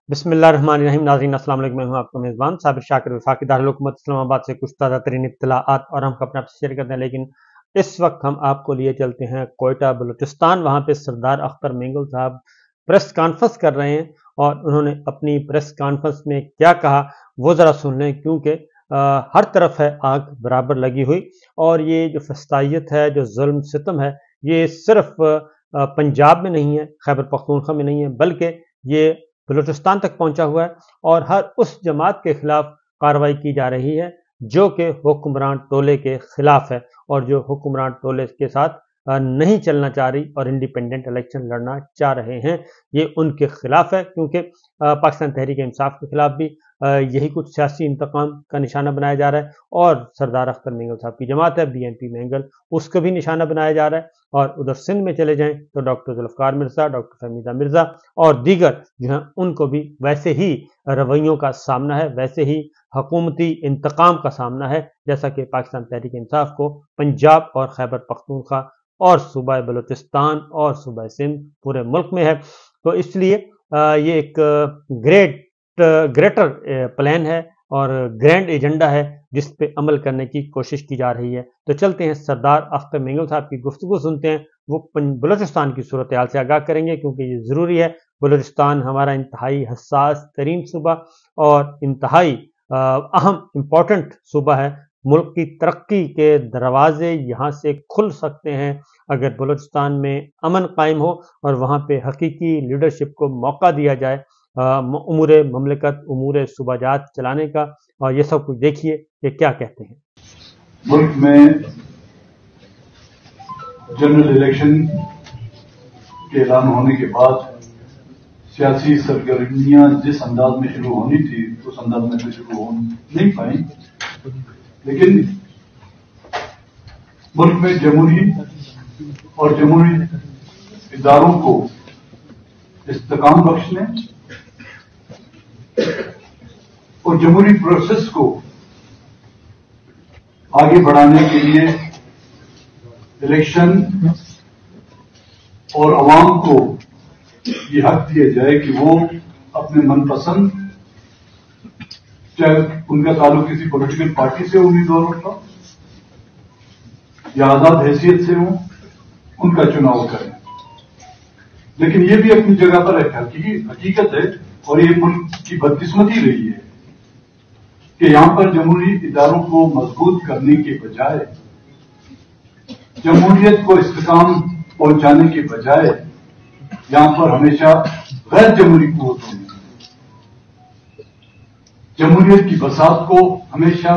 बिस्मिल्लाहिर्रहमानिर्रहीम। नाज़रीन अस्सलाम वालेकुम। मैं हूं आपका मेज़बान साबिर शाकिर, वफाकी दारुल हुकूमत इस्लामाबाद से कुछ ताज़ा तरीन इत्तलाआत और हम अपने आपसे शेयर करते हैं। लेकिन इस वक्त हम आपको लिए चलते हैं कोयटा बलूचिस्तान। वहाँ पे सरदार अख्तर मेंगल साहब प्रेस कॉन्फ्रेंस कर रहे हैं और उन्होंने अपनी प्रेस कॉन्फ्रेंस में क्या कहा वो ज़रा सुन लें, क्योंकि हर तरफ है आग बराबर लगी हुई। और ये जो फस्तायत है, जो जुल्म सितम है, ये सिर्फ पंजाब में नहीं है, खैबर पख्तूनख्वा में नहीं है, बल्कि ये बलूचिस्तान तक पहुंचा हुआ है और हर उस जमात के खिलाफ कार्रवाई की जा रही है जो कि हुक्मरान टोले के खिलाफ है और जो हुक्मरान टोले के साथ नहीं चलना चाह रही और इंडिपेंडेंट इलेक्शन लड़ना चाह रहे हैं। ये उनके खिलाफ है, क्योंकि पाकिस्तान तहरीक इंसाफ के खिलाफ भी यही कुछ सियासी इंतकाम का निशाना बनाया जा रहा है और सरदार अख्तर मेंगल साहब की जमात है BNP मेंगल, उसको भी निशाना बनाया जा रहा है। और उधर सिंध में चले जाएं तो डॉक्टर जुल्फ़िकार मिर्ज़ा, डॉक्टर फहमीदा मिर्ज़ा और दीगर जो हैं उनको भी वैसे ही रवैयों का सामना है, वैसे ही हुकूमती इंतकाम का सामना है, जैसा कि पाकिस्तान तहरीक इंसाफ को पंजाब और खैबर पख्तूनख्वा और सूबा बलूचिस्तान और सूबा सिंध पूरे मुल्क में है। तो इसलिए ये एक ग्रेटर प्लान है और ग्रैंड एजेंडा है जिस पे अमल करने की कोशिश की जा रही है। तो चलते हैं सरदार अख्तर मेंगल साहब की गुफ्तगू सुनते हैं। वो बलूचिस्तान की सूरत हाल से आगाह करेंगे, क्योंकि ये ज़रूरी है। बलूचिस्तान हमारा इंतहाई हसास तरीन सूबा और इंतहाई अहम इम्पोर्टेंट सूबा है। मुल्क की तरक्की के दरवाजे यहाँ से खुल सकते हैं अगर बलूचिस्तान में अमन कायम हो और वहाँ पे हकीकी लीडरशिप को मौका दिया जाए उमूर ममलिकत, उमूर सूबाजात चलाने का। और ये सब कुछ देखिए कि क्या कहते हैं। मुल्क में जनरल इलेक्शन के ऐलान होने के बाद सियासी सरगर्मियां जिस अंदाज में शुरू होनी थी उस अंदाज में तो शुरू हो नहीं पाई, लेकिन मुल्क में जमहूरी और जमहूरी इदारों को इस्तेकाम बख्शने और जमहूरी प्रोसेस को आगे बढ़ाने के लिए इलेक्शन और अवाम को ये हक दिया जाए कि वो अपने मनपसंद, चाहे उनका ताल्लुक किसी पॉलिटिकल पार्टी से उम्मीदवारों का या आजाद हैसियत से हो, उनका चुनाव करें। लेकिन ये भी अपनी जगह पर एक हकीकत है और ये मुल्क की बदकिस्मती रही है कि यहां पर जमहूरी इदारों को मजबूत करने के बजाय, जमहूरियत को इस्तेकाम पहुंचाने के बजाय यहां पर हमेशा गैर जमहूरी कुव्वतों ने जमहूरियत की बसात को हमेशा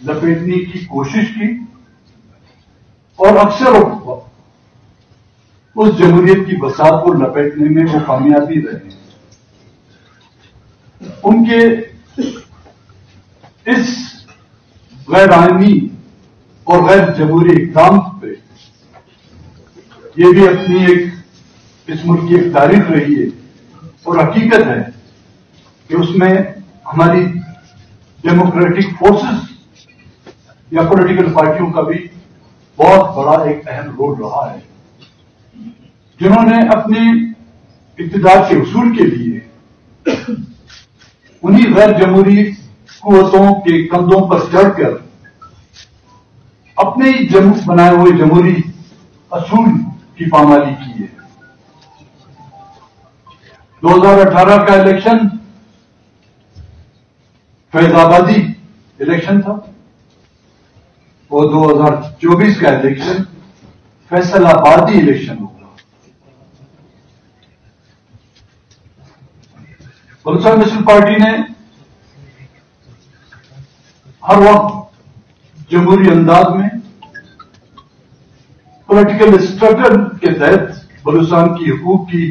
लपेटने की कोशिश की और अक्सर उस जमहूरियत की बसात को लपेटने में वो कामयाबी रहे। उनके इस गैर आईनी और गैर जमहूरी इक़दाम पे ये भी अपनी इस मुल्क की एक तारीख रही है और हकीकत है कि उसमें हमारी डेमोक्रेटिक फोर्सेस या पॉलिटिकल पार्टियों का भी बहुत बड़ा एक अहम रोल रहा है, जिन्होंने अपने इक़्तिदार के उसूल के लिए उन्हीं गैर जमहूरी कुव्वतों के कंधों पर चढ़कर अपने ही बनाए हुए जमहूरी असूल की पामाली की है। 2018 का इलेक्शन फैजाबादी इलेक्शन था और 2024 का इलेक्शन फैसलाबादी इलेक्शन होगा। बलूचिस्तान नेशनल पार्टी ने हर वक्त जमहूरी अंदाज में पॉलिटिकल स्ट्रगल के तहत बलूचिस्तान की हुकूक की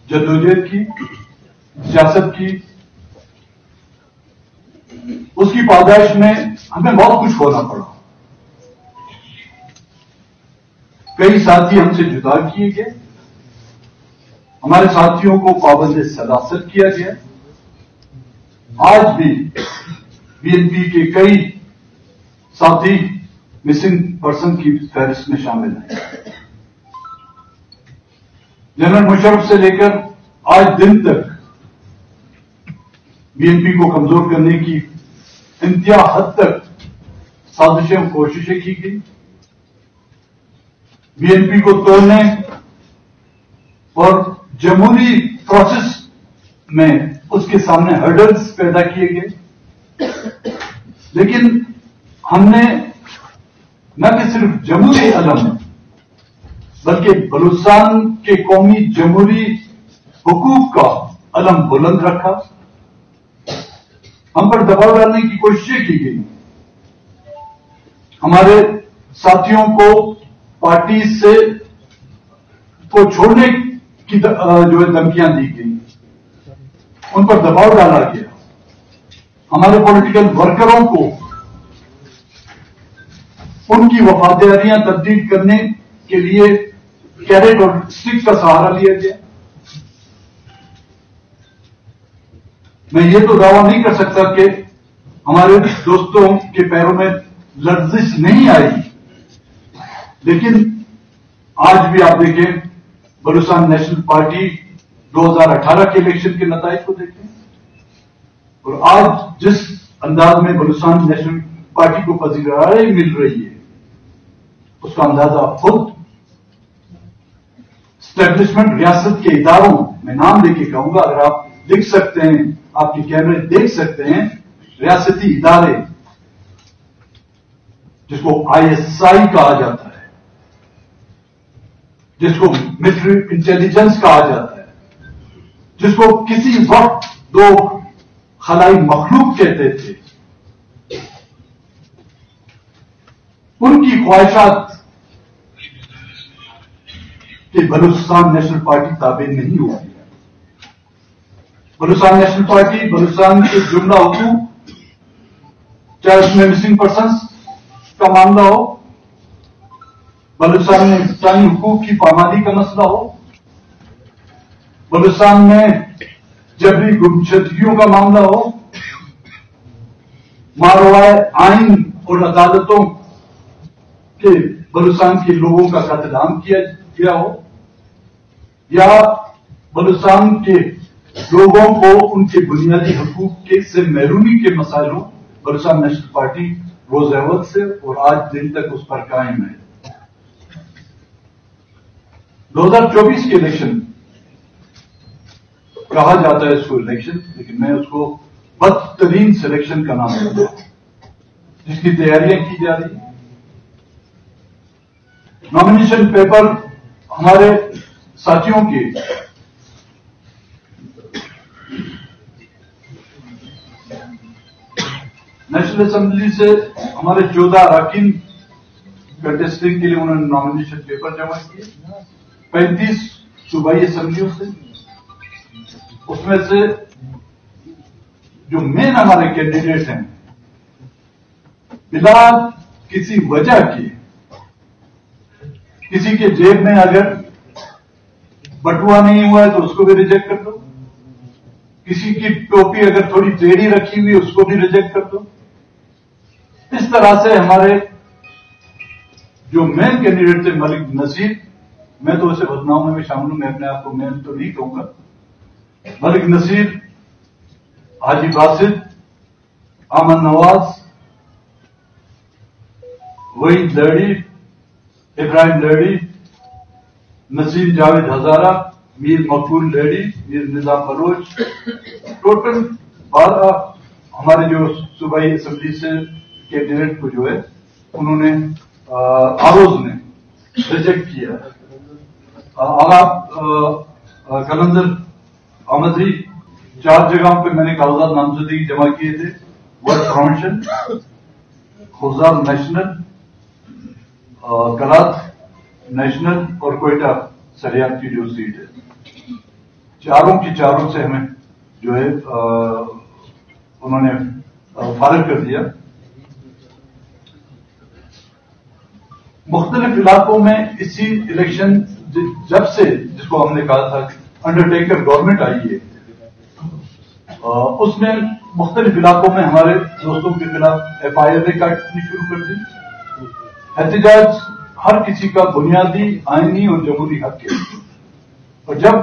जद्दोजहद की, सियासत की, उसकी पादाइश में हमें बहुत कुछ खोना पड़ा। कई साथी हमसे जुदा किए गए, हमारे साथियों को पाबंद सलासत किया गया। आज भी BNP के कई साथी मिसिंग पर्सन की फहरिस्त में शामिल हैं। जनरल मुशर्रफ से लेकर आज दिन तक BNP کو کمزور کرنے کی انتہا حد تک سازشیں اور کوششیں کی گئی. BNP کو توڑنے اور جمہوری پروسیس میں اس کے سامنے ہرڈلز پیدا کیے گئے. لیکن ہم نے نہ کہ صرف جمہوری علم بلکہ بلوچستان کے قومی جمہوری حقوق کا علم بلند رکھا. ہم پر دباؤ ڈالنے کی کوششیں کی گئی. ہمارے ساتھیوں کو پارٹی سے کو چھوڑنے کی جو ہے دھمکیاں دی گئی، ان پر دباؤ ڈالا گیا. ہمارے پولیٹیکل ورکروں کو ان کی وفاداریاں تبدیل کرنے کے لیے کیرٹ اور اسٹک کا سہارا لیا گیا. میں یہ تو دعویٰ نہیں کر سکتا کہ ہمارے دوستوں کے پیروں میں لرزش نہیں آئی، لیکن آج بھی آپ دیکھیں بلوچستان نیشنل پارٹی 2018 کے الیکشن کے نتائج کو دیکھیں، اور آج جس انداز میں بلوچستان نیشنل پارٹی کو پذیرائی مل رہی ہے اس کا اندازہ خود اسٹیبلشمنٹ ریاست کے اداروں میں نام لے کے کہوں گا، اگر آپ لکھ سکتے ہیں، آپ کے کیمرے دیکھ سکتے ہیں، ریاستی ادارے جس کو ISI کہا جاتا ہے، جس کو ملٹری انٹیلیجنس کہا جاتا ہے، جس کو کسی وقت لوگ خلائی مخلوق کہتے تھے، ان کی خواہشات کہ بلوچستان نیشنل پارٹی تابع نہیں ہوگی. بلوچستان نیشنل پارٹی بلوچستان کے جملہ حقوق، چاہے اس میں مسنگ پرسنس کا معاملہ ہو، بلوچستان میں انسانی حقوق کی پامالی کا مسئلہ ہو، بلوچستان میں جبری گمشدگیوں کا معاملہ ہو، ماروائے آئین اور عدالتوں کے بلوچستان کے لوگوں کا قتل عام کیا گیا ہو، یا بلوچستان کے لوگوں کو ان کے بنیادی حقوق کے سے محرومی کے مسائل ہوں، بلوچستان نیشنل پارٹی روز اول سے اور آج دن تک اس پر قائم ہے. 2024 کے الیکشن کہا جاتا ہے اس کو الیکشن، لیکن میں اس کو بدترین سلیکشن کا نام دیتا ہوں، جس کی تیاریاں کی جا رہی ہیں. نامینیشن پیپر ہمارے ساتھیوں کے نیشنل اسمبلی سے ہمارے 14 اراکین کنٹیسٹنگ کے لیے انہوں نے نامینیشن پیپر جمع کیے، 35 صوبائی اسمبلیوں سے. اس میں سے جو مین ہمارے کینڈیڈیٹ ہیں، بلا کسی وجہ کے کسی کے جیب میں اگر بٹوا نہیں ہوا ہے تو اس کو بھی ریجیکٹ کر دو، کسی کی ٹوپی اگر تھوڑی ٹیڑھی رکھی ہوئی اس کو بھی ریجیکٹ کر دو. اس طرح سے ہمارے جو مین کینڈیڈیٹ تھے ملک نصیر، میں تو اسے بدناموں میں شامل ہوں، میں اپنے آپ کو مین تو نہیں کہوں گا، ملک نصیر، حاجی باسط، امن نواز، وحید لڑی، ابراہیم لڑی، نسیم جاوید ہزارہ، میر مقبول لڑی، میر نظام بلوچ، ٹوٹل 12 ہمارے جو صوبائی اسمبلی سے کینڈیڈیٹ کو جو ہے انہوں نے آروز نے ریجیکٹ کیا. کلندر احمدری 4 جگہوں پہ میں نے کاغذات نامزدگی جمع کیے تھے، ward promotion, Khuzdar national, Kalat national اور کوئٹہ سریاب کی جو سیٹ ہے، چاروں کی چاروں سے ہمیں جو ہے انہوں نے فارغ کر دیا. مختلف علاقوں میں اسی الیکشن جب سے جس کو ہم نے کہا تھا انڈرٹیکر گورنمنٹ آئی ہے، اس نے مختلف علاقوں میں ہمارے دوستوں کے خلاف FIR کاٹنی شروع کر دی. احتجاج ہر کسی کا بنیادی آئینی اور جمہوری حق ہے، اور جب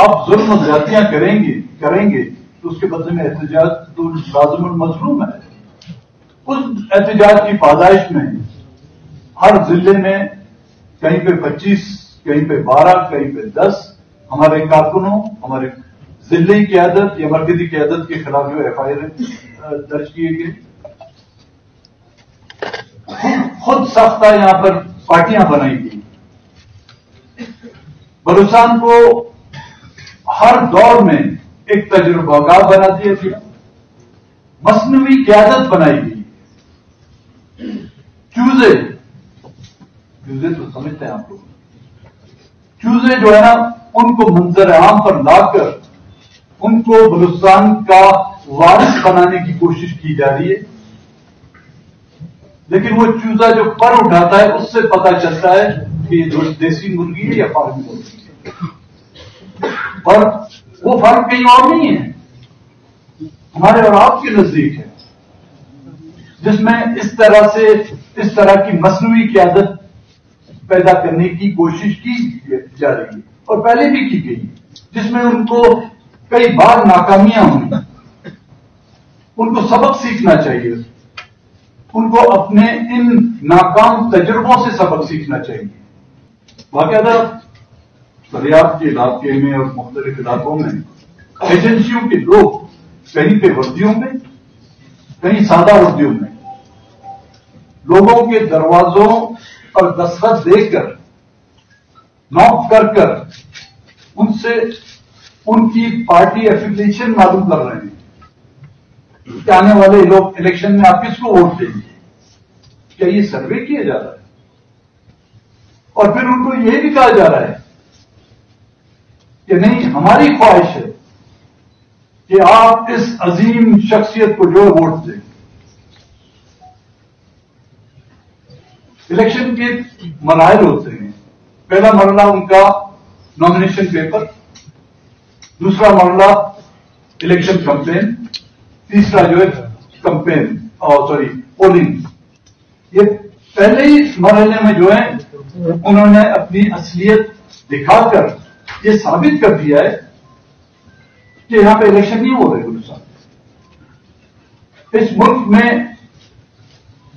آپ ظلم و زیادتیاں کریں گے تو اس کے بدلے میں احتجاج تو لازم المظلوم ہے. اس احتجاج کی پادائش میں ہر ضلع میں کہیں پہ 25 کہیں پہ 12 کہیں پہ 10 ہمارے کارکنوں ہمارے ضلعی قیادت یا مرکزی قیادت کے خلاف جو FIR درج کیے گئے. خود ساختہ یہاں پر پارٹیاں بنائی گئی. بلوچستان کو ہر دور میں ایک تجربہ گاہ بنا دیا گیا. مصنوعی قیادت بنائی گئی. چوزے تو سمجھتے ہیں آپ لوگ. چوزے جو ہے نا ان کو منظر عام پر لا کر ان کو بلوچستان کا وارث بنانے کی کوشش کی جا رہی ہے. لیکن وہ چوزا جو پر اٹھاتا ہے اس سے پتا چلتا ہے کہ یہ دیسی مرغی ہے یا فارمی مرغی ہے. اور وہ فرق کہیں اور نہیں ہے, ہمارے اور آپ کے نزدیک ہے, جس میں اس طرح کی مصنوعی قیادت پیدا کرنے کی کوشش کی جا رہی ہے اور پہلے بھی کی گئی, جس میں ان کو کئی بار ناکامیاں ہوئی. ان کو سبق سیکھنا چاہیے, ان کو اپنے ان ناکام تجربوں سے سبق سیکھنا چاہیے. باقاعدہ دریافت کے علاقے میں اور مختلف علاقوں میں ایجنسیوں کے لوگ کہیں پہ وردیوں میں کہیں سادہ وردیوں میں لوگوں کے دروازوں پر دستخط دے کر نوک کر ان سے ان کی پارٹی ایفیلیشن معلوم کر رہے ہیں کہ آنے والے لوگ الیکشن میں آپ کس کو ووٹ دیں گے. کیا یہ سروے کیا جا رہا ہے؟ اور پھر ان کو یہ بھی کہا جا رہا ہے کہ نہیں, ہماری خواہش ہے کہ آپ اس عظیم شخصیت کو جو ووٹ دیں. الیکشن کے مراحل ہوتے ہیں. پہلا مرحلہ ان کا نامنیشن پیپر, دوسرا مرحلہ الیکشن کمپین, تیسرا جو ہے کمپین پولنگ. یہ پہلے ہی مرحلے میں جو ہے انہوں نے اپنی اصلیت دکھا کر یہ ثابت کر دیا ہے کہ یہاں پہ الیکشن نہیں ہو رہے. بلوچستان اس ملک میں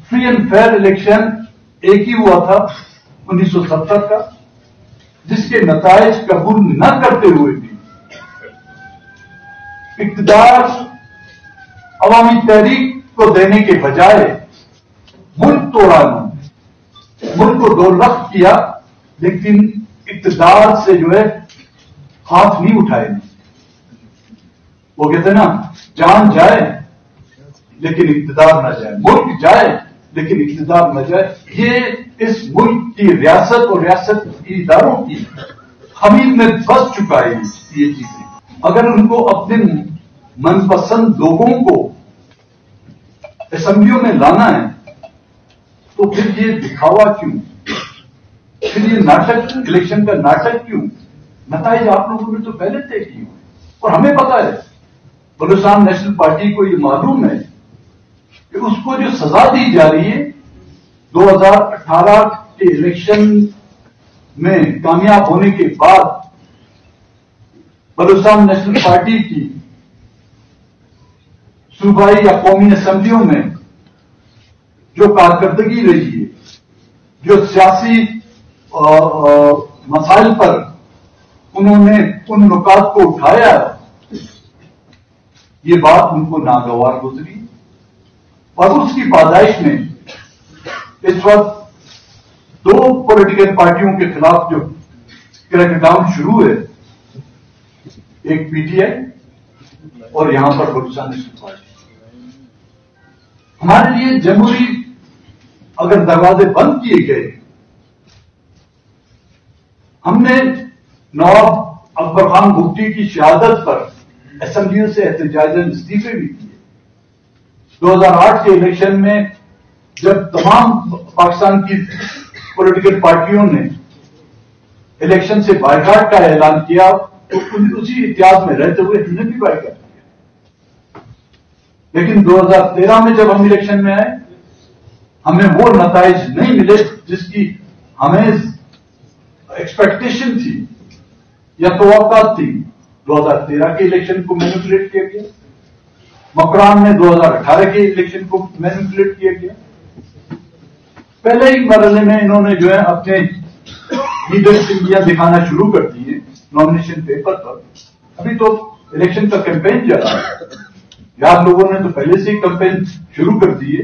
فری اینڈ فیئر الیکشن ایک ہی ہوا تھا 1970 کا, جس کے نتائج قبول نہ کرتے ہوئے بھی اقتدار عوامی تحریک کو دینے کے بجائے ملک توڑا, ملک کو دو رخت کیا, لیکن اقتدار سے جو ہے ہاتھ نہیں اٹھائے. وہ کہتے ہیں نا, جان جائے لیکن اقتدار نہ جائے, ملک جائے لیکن اقتدار نہ جائے. یہ اس ملک کی ریاست اور ریاست کی اداروں کی خمیر میں پھنس چکا ہے یہ چیزیں. اگر ان کو اپنے من پسند لوگوں کو اسمبلیوں میں لانا ہے تو پھر یہ دکھاوا کیوں, پھر یہ ناٹک, الیکشن کا ناٹک کیوں؟ نتائج آپ لوگوں نے تو پہلے طے کیے ہوئے اور ہمیں پتا ہے. بلوچستان نیشنل پارٹی کو یہ معلوم ہے کہ اس کو جو سزا دی جا رہی ہے 2018 کے الیکشن میں کامیاب ہونے کے بعد بلوچستان نیشنل پارٹی کی صوبائی یا قومی اسمبلیوں میں جو کارکردگی رہی ہے, جو سیاسی مسائل پر انہوں نے ان نکات کو اٹھایا, یہ بات ان کو ناگوار گزری. اور اس کی پادائش میں اس وقت 2 پولیٹیکل پارٹیوں کے خلاف جو کریک ڈاؤن شروع ہے, ایک PTI اور یہاں پر بلوچستان نیشنل پارٹی. ہمارے لیے جمہوری اگر دروازے بند کیے گئے, ہم نے نواب اکبر خان بگٹی کی شہادت پر اسمبلیوں سے احتجاجاً استعفے بھی کیے. 2008 کے الیکشن میں جب تمام پاکستان کی پولیٹیکل پارٹیوں نے الیکشن سے بائیکاٹ کا اعلان کیا تو اسی احتیاط میں رہتے ہوئے ہم نے بھی بائیکاٹ کیا. لیکن 2013 میں جب ہم الیکشن میں آئے, ہمیں وہ نتائج نہیں ملے جس کی ہمیں ایکسپیکٹیشن تھی یا توقعات تھی. 2013 के इलेक्शन को मैनिपुलेट किया गया, मकरान में 2018 के इलेक्शन को मैनिपुलेट किया गया। पहले ही मरहले में इन्होंने जो है अपने लीडरशिप दिखाना शुरू कर दी है नॉमिनेशन पेपर पर। अभी तो इलेक्शन का कैंपेन चल रहा है, यार लोगों ने तो पहले से ही कैंपेन शुरू कर दी है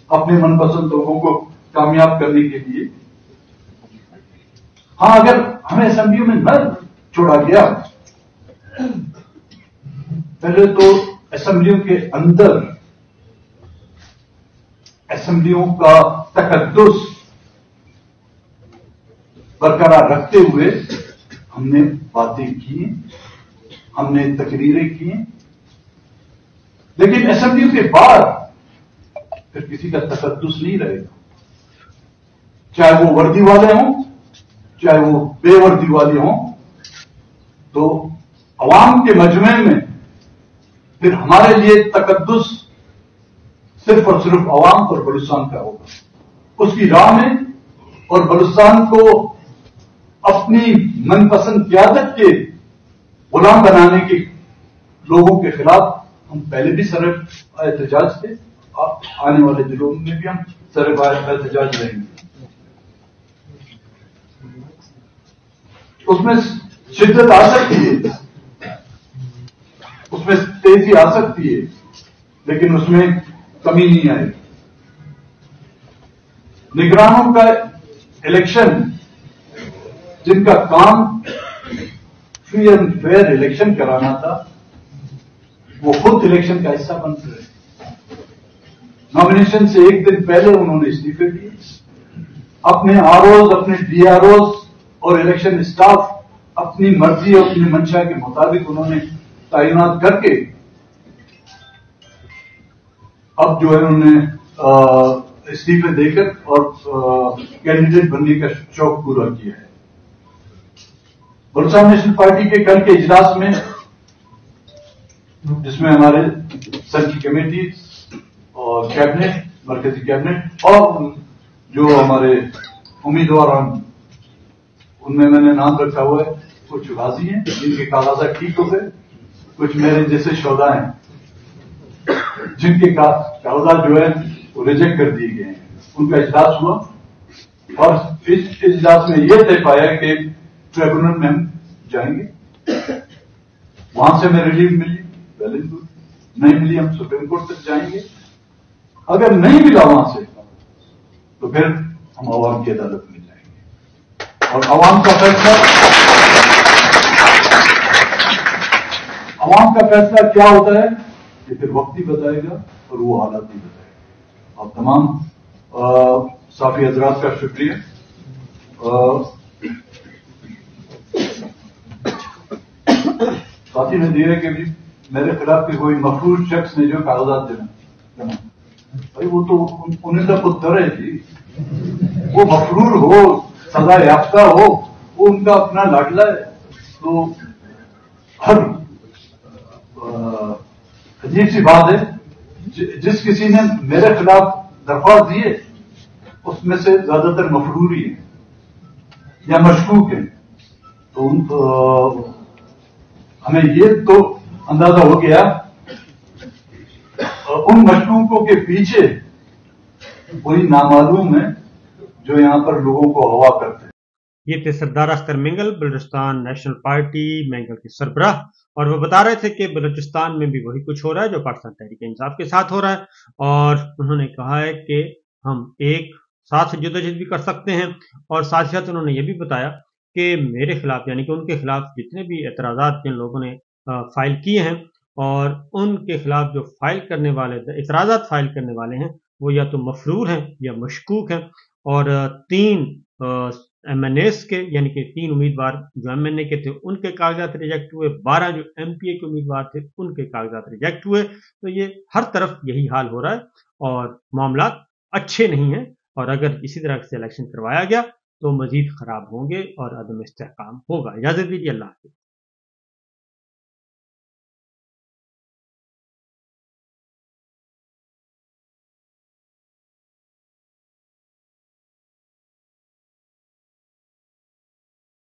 अपने मनपसंद लोगों को कामयाब करने के लिए। हाँ, अगर हमें असेंबलियों में न छोड़ा गया, पहले तो असेंबलियों के अंदर असेंबलियों का तकद्दुस बरकरार रखते हुए हमने बातें की, हमने तकरीरें की, लेकिन असेंबलियों के बाहर फिर किसी का तकद्दुस नहीं रहेगा, चाहे वो वर्दी वाले हों चाहे वो बेवर्दी वाले हों। तो अवाम के मजमे में फिर हमारे लिए तकद्दुस सिर्फ और सिर्फ अवाम और बलूचिस्तान का होगा, उसकी राह में, और बलूचिस्तान को अपनी मनपसंद क़यादत के गुलाम बनाने के लोगों के खिलाफ हम पहले भी सरब एहतजाज थे, आने वाले दिनों में भी हम सरब एहतजाज रहेंगे। उसमें शिद्दत आ सकती है, उसमें तेजी आ सकती है, लेकिन उसमें कमी नहीं आएगी। निगरानों का इलेक्शन, जिनका काम फ्री एंड फेयर इलेक्शन कराना था, वो खुद इलेक्शन का हिस्सा बन रहे। नॉमिनेशन से एक दिन पहले उन्होंने इस्तीफे दिए, अपने आरओज, अपने डीआरओज और इलेक्शन स्टाफ अपनी मर्जी और अपनी मंशा के मुताबिक उन्होंने तैनात करके अब जो है उन्होंने इस्तीफे देकर और कैंडिडेट बनने का शौक पूरा किया है। बलूचिस्तान नेशनल पार्टी के कल के इजलास में, जिसमें हमारे सर की कमेटी और कैबिनेट, मरकजी कैबिनेट और जो हमारे उम्मीदवार हैं, उनमें मैंने नाम रखा हुआ है, कुछ गाजी हैं जिनके कागजात ठीक हो गए, कुछ मेरे जैसे शोधा हैं जिनके कागजात जो है वो रिजेक्ट कर दिए गए हैं। उनका इजलास हुआ और इस इजलास में यह तय पाया कि ट्रिब्यूनल में हम जाएंगे, वहां से हमें रिलीफ मिली, वेल एंड गुड, नहीं मिली हम सुप्रीम कोर्ट तक जाएंगे, अगर नहीं मिला वहां से तो फिर हम अवाम की अदालत में जाएंगे और अवाम का फैसला क्या होता है ये फिर वक्त ही बताएगा और वो हालात ही बताएगा। आप तमाम साफी हजरात का शुक्रिया। साथी ने दिया कि मेरे खिलाफ के कोई मफरूज शख्स ने जो कागजात देना, भाई वो तो उन्हें तो पुत्र है जी, वो मफरूर हो, सजा याफ्ता हो, वो उनका अपना लाडला है। तो हर अजीब सी बात है, जिस किसी ने मेरे खिलाफ दरख्वास्त दी है उसमें से ज्यादातर मफरूर ही है या मशकूक है। तो हमें ये तो अंदाजा हो गया उन मशकूकों के पीछे कोई नामालूम है जो यहां पर लोगों को हवा करते हैं। ये थे सरदार अख्तर मेंगल, बलूचिस्तान नेशनल पार्टी मेंगल के सरबराह, और वो बता रहे थे कि बलूचिस्तान में भी वही कुछ हो रहा है जो पाकिस्तान तहरीक इंसाफ के साथ हो रहा है, और उन्होंने कहा है कि हम एक साथ जद्दोजहद भी कर सकते हैं। और साथ ही साथ उन्होंने ये भी बताया कि मेरे खिलाफ, यानी कि उनके खिलाफ जितने भी एतराज़ात जिन लोगों ने फाइल किए हैं, और उनके खिलाफ जो फाइल करने वाले एतराज़ात फाइल करने वाले हैं वो या तो मफरूर हैं या मशकूक हैं। और 3 MNAs के, यानी कि 3 उम्मीदवार जो MNA के थे उनके कागजात रिजेक्ट हुए, 12 जो MPA के उम्मीदवार थे उनके कागजात रिजेक्ट हुए। तो ये हर तरफ यही हाल हो रहा है और मामला अच्छे नहीं हैं, और अगर इसी तरह से इलेक्शन करवाया गया तो मजीद खराब होंगे और अदम इस्तेहकाम होगा। इजाजत दीजिए, अल्लाह हाफ़िज़।